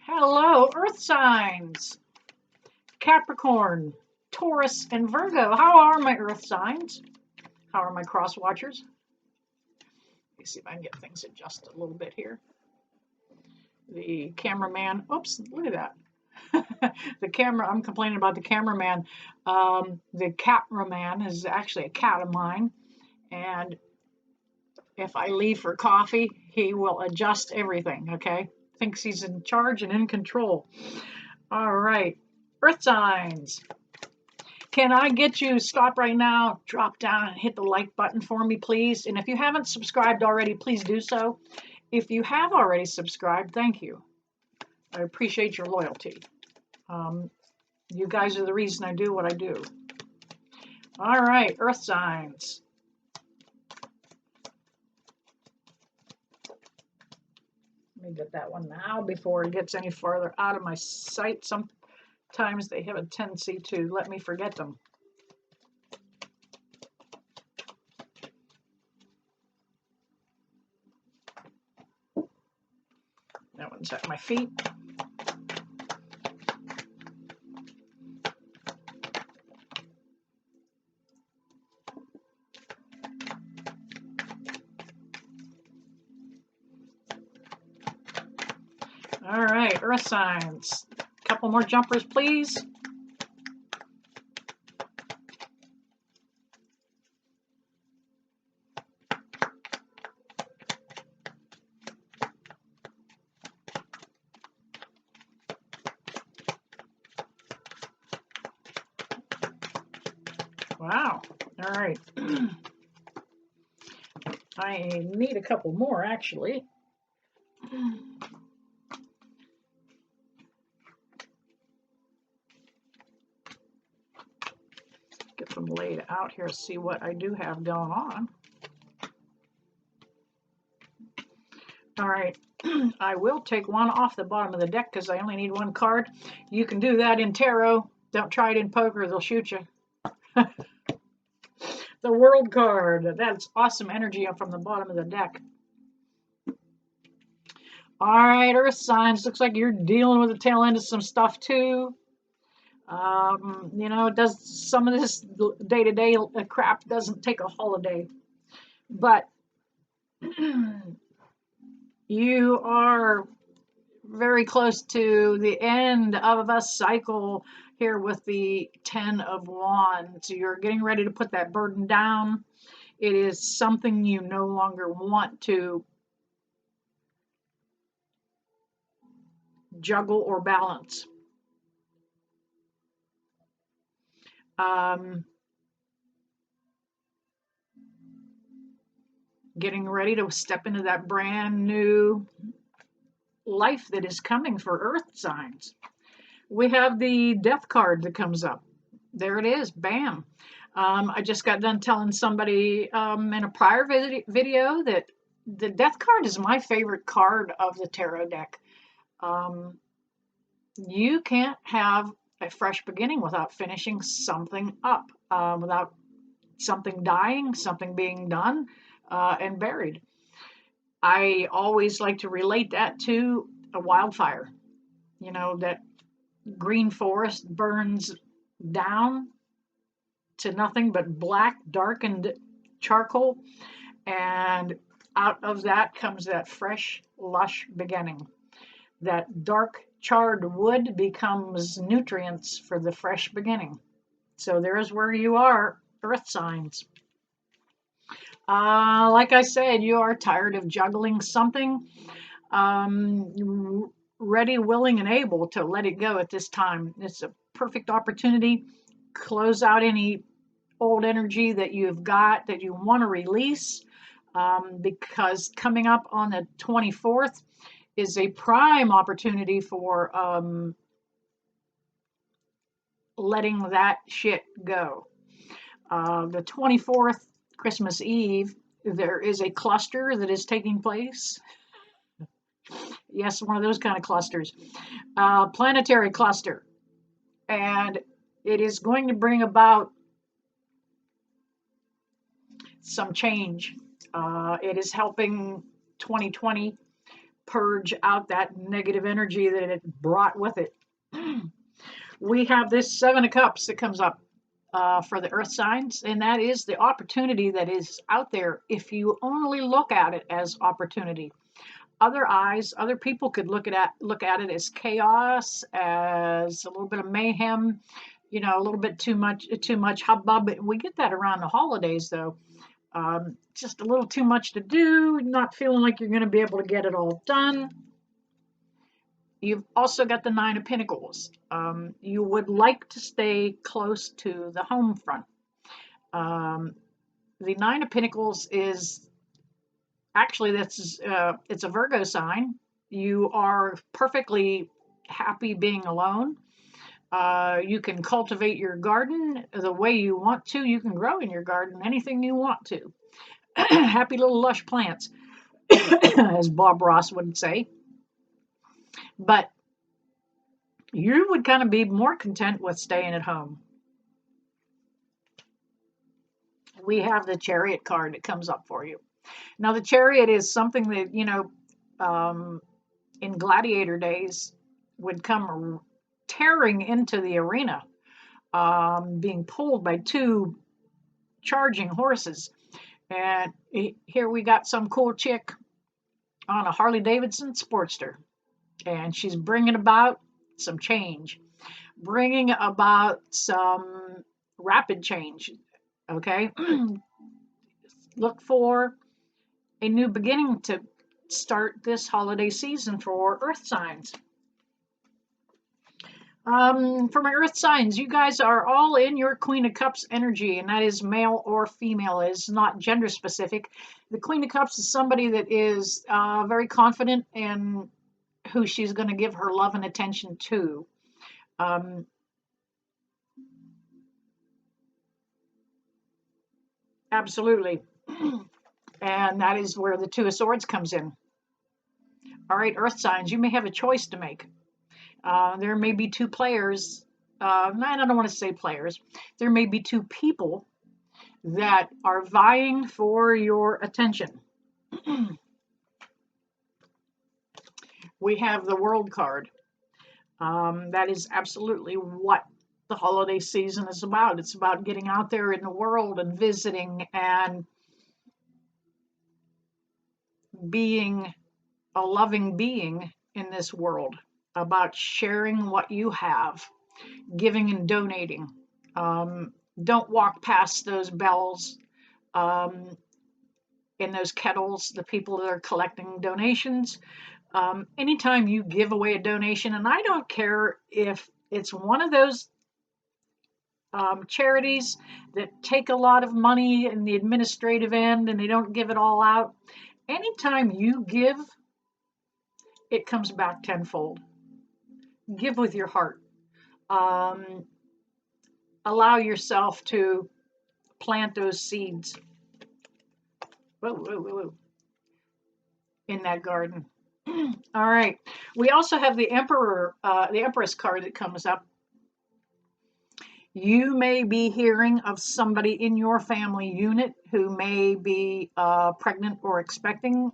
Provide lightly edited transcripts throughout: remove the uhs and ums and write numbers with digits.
Hello, Earth signs. Capricorn, Taurus, and Virgo. How are my Earth signs? How are my cross watchers? Let me see if I can get things adjusted a little bit here. The cameraman, oops, look at that. The camera, I'm complaining about the cameraman. The cameraman is actually a cat of mine. And if I leave for coffee, he will adjust everything, okay? Thinks he's in charge and in control. All right, Earth signs. Can I get you to stop right now, drop down and hit the like button for me, please? And if you haven't subscribed already, please do so. If you have already subscribed, thank you. I appreciate your loyalty. You guys are the reason I do what I do. All right, Earth signs. Let me get that one now before it gets any farther out of my sight. Sometimes they have a tendency to let me forget them. That one's at my feet. All right, Earth signs. A couple more jumpers, please. Wow. All right. I need a couple more, actually. Get them laid out here, see what I do have going on. All right. I will take one off the bottom of the deck because I only need one card. You can do that in tarot. Don't try it in poker. They'll shoot you. The World card. That's awesome energy from the bottom of the deck. All right, Earth signs. Looks like you're dealing with the tail end of some stuff too. You know, does some of this day-to-day crap doesn't take a holiday, but you are very close to the end of a cycle here with the 10 of Wands. You're getting ready to put that burden down. It is something you no longer want to juggle or balance. Getting ready to step into that brand new life that is coming for Earth signs. We have the Death card that comes up. There it is. Bam. I just got done telling somebody in a prior video that the Death card is my favorite card of the tarot deck. You can't have a fresh beginning without finishing something up, without something dying, something being done and buried. I always like to relate that to a wildfire. You know, that green forest burns down to nothing but black, darkened charcoal, and out of that comes that fresh, lush beginning. That dark, charred wood becomes nutrients for the fresh beginning. So there's where you are, Earth signs. Like I said, you are tired of juggling something. Ready, willing, and able to let it go at this time. It's a perfect opportunity. Close out any old energy that you've got that you want to release, because coming up on the 24th is a prime opportunity for letting that shit go. The 24th, Christmas Eve, there is a cluster that is taking place. Yes, one of those kind of clusters. Planetary cluster. And it is going to bring about some change. It is helping 2020 purge out that negative energy that it brought with it. We have this Seven of Cups that comes up for the earth signs, and that is the opportunity that is out there if you only look at it as opportunity. Other eyes, other people could look at it as chaos, as a little bit of mayhem, you know, a little bit too much hubbub. We get that around the holidays, though. Just a little too much to do, not feeling like you're going to be able to get it all done. You've also got the Nine of Pentacles. You would like to stay close to the home front. The Nine of Pentacles is actually it's a Virgo sign. You are perfectly happy being alone. You can cultivate your garden the way you want to. You can grow in your garden anything you want to. Happy little lush plants, as Bob Ross would say. But you would kind of be more content with staying at home. We have the Chariot card that comes up for you. Now, the Chariot is something that, you know, in gladiator days would come tearing into the arena, being pulled by two charging horses. And here we got some cool chick on a Harley Davidson Sportster, and she's bringing about some change, bringing about some rapid change. Okay, look for a new beginning to start this holiday season for earth signs. For my earth signs, you guys are all in your Queen of Cups energy, and that is male or female. It is not gender specific. The Queen of Cups is somebody that is very confident in who she's going to give her love and attention to. Absolutely. And that is where the Two of Swords comes in. All right, earth signs, you may have a choice to make. There may be two players. I don't want to say players. There may be two people that are vying for your attention. We have the World card. That is absolutely what the holiday season is about. It's about getting out there in the world and visiting and being a loving being in this world, about sharing what you have, giving and donating. Don't walk past those bells in those kettles, the people that are collecting donations. Anytime you give away a donation, and I don't care if it's one of those charities that take a lot of money in the administrative end and they don't give it all out. Anytime you give, it comes back tenfold. Give with your heart. Allow yourself to plant those seeds. Whoa, whoa, whoa, whoa. In that garden. All right. We also have the Empress card that comes up. You may be hearing of somebody in your family unit who may be pregnant or expecting.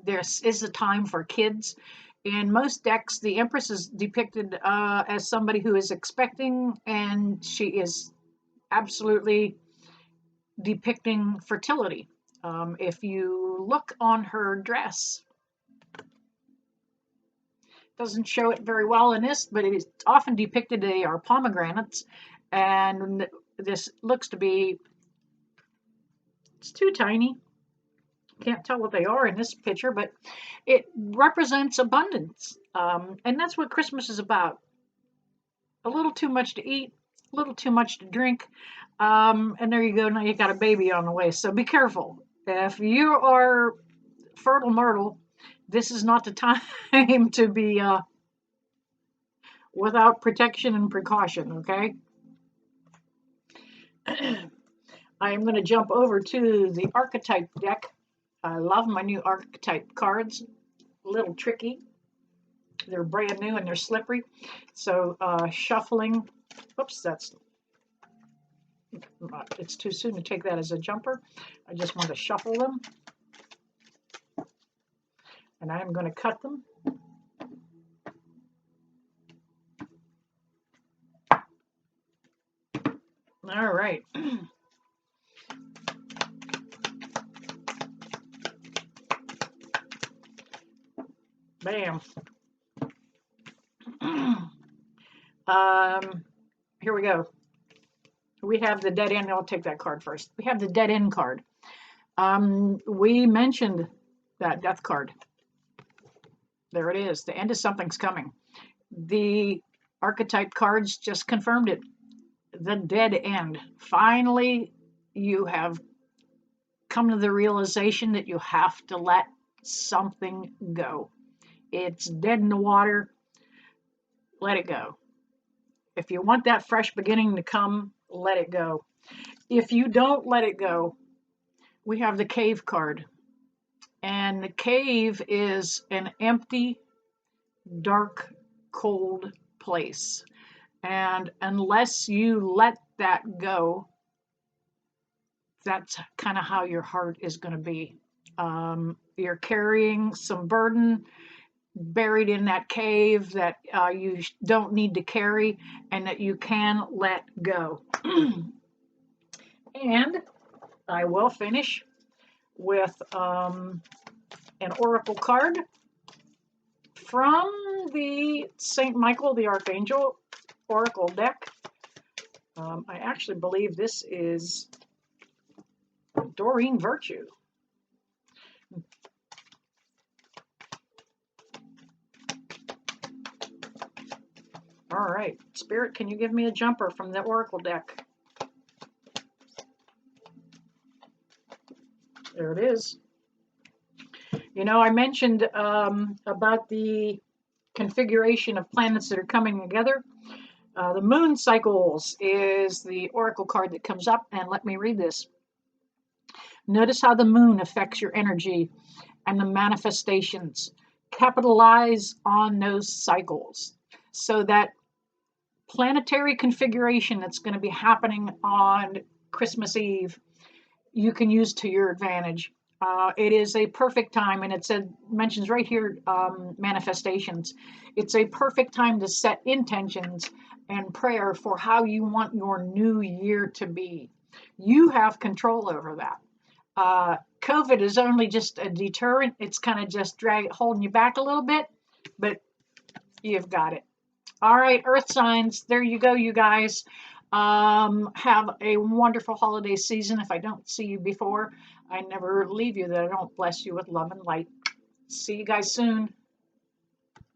This is a time for kids. In most decks, the Empress is depicted as somebody who is expecting, and she is absolutely depicting fertility. If you look on her dress, doesn't show it very well in this, but it is often depicted they are pomegranates, and this looks to be, it's too tiny. Can't tell what they are in this picture, but it represents abundance, and that's what Christmas is about. A little too much to eat, a little too much to drink, and there you go, now you got a baby on the way, so be careful. If you are fertile myrtle, this is not the time to be without protection and precaution, okay? I am going to jump over to the archetype deck. I love my new archetype cards. A little tricky. They're brand new and they're slippery. So shuffling. Oops, it's too soon to take that as a jumper. I just want to shuffle them. And I'm going to cut them. All right. Bam. Here we go. We have the dead end. I'll take that card first. We have the dead end card. We mentioned that death card. There it is. The end of something's coming. The archetype cards just confirmed it. The dead end. Finally, you have come to the realization that you have to let something go. It's dead in the water. Let it go. If you want that fresh beginning to come, let it go. If you don't let it go, we have the cave card. And the cave is an empty, dark, cold place. And unless you let that go, that's kind of how your heart is going to be. You're carrying some burden buried in that cave that you don't need to carry and that you can let go. And I will finish with an oracle card from the St. Michael the Archangel Oracle deck. I actually believe this is Doreen Virtue. All right, Spirit, can you give me a jumper from the Oracle deck? There it is. You know, I mentioned about the configuration of planets that are coming together. The moon cycles is the oracle card that comes up, and let me read this. Notice how the moon affects your energy and the manifestations. Capitalize on those cycles so that planetary configuration that's going to be happening on Christmas Eve, you can use to your advantage. It is a perfect time, and it mentions right here manifestations. It's a perfect time to set intentions and prayer for how you want your new year to be. You have control over that. COVID is only just a deterrent. It's kind of just holding you back a little bit, but you've got it. All right, Earth signs, there you go, you guys. Have a wonderful holiday season. If I don't see you before, I never leave you that I don't bless you with love and light. See you guys soon.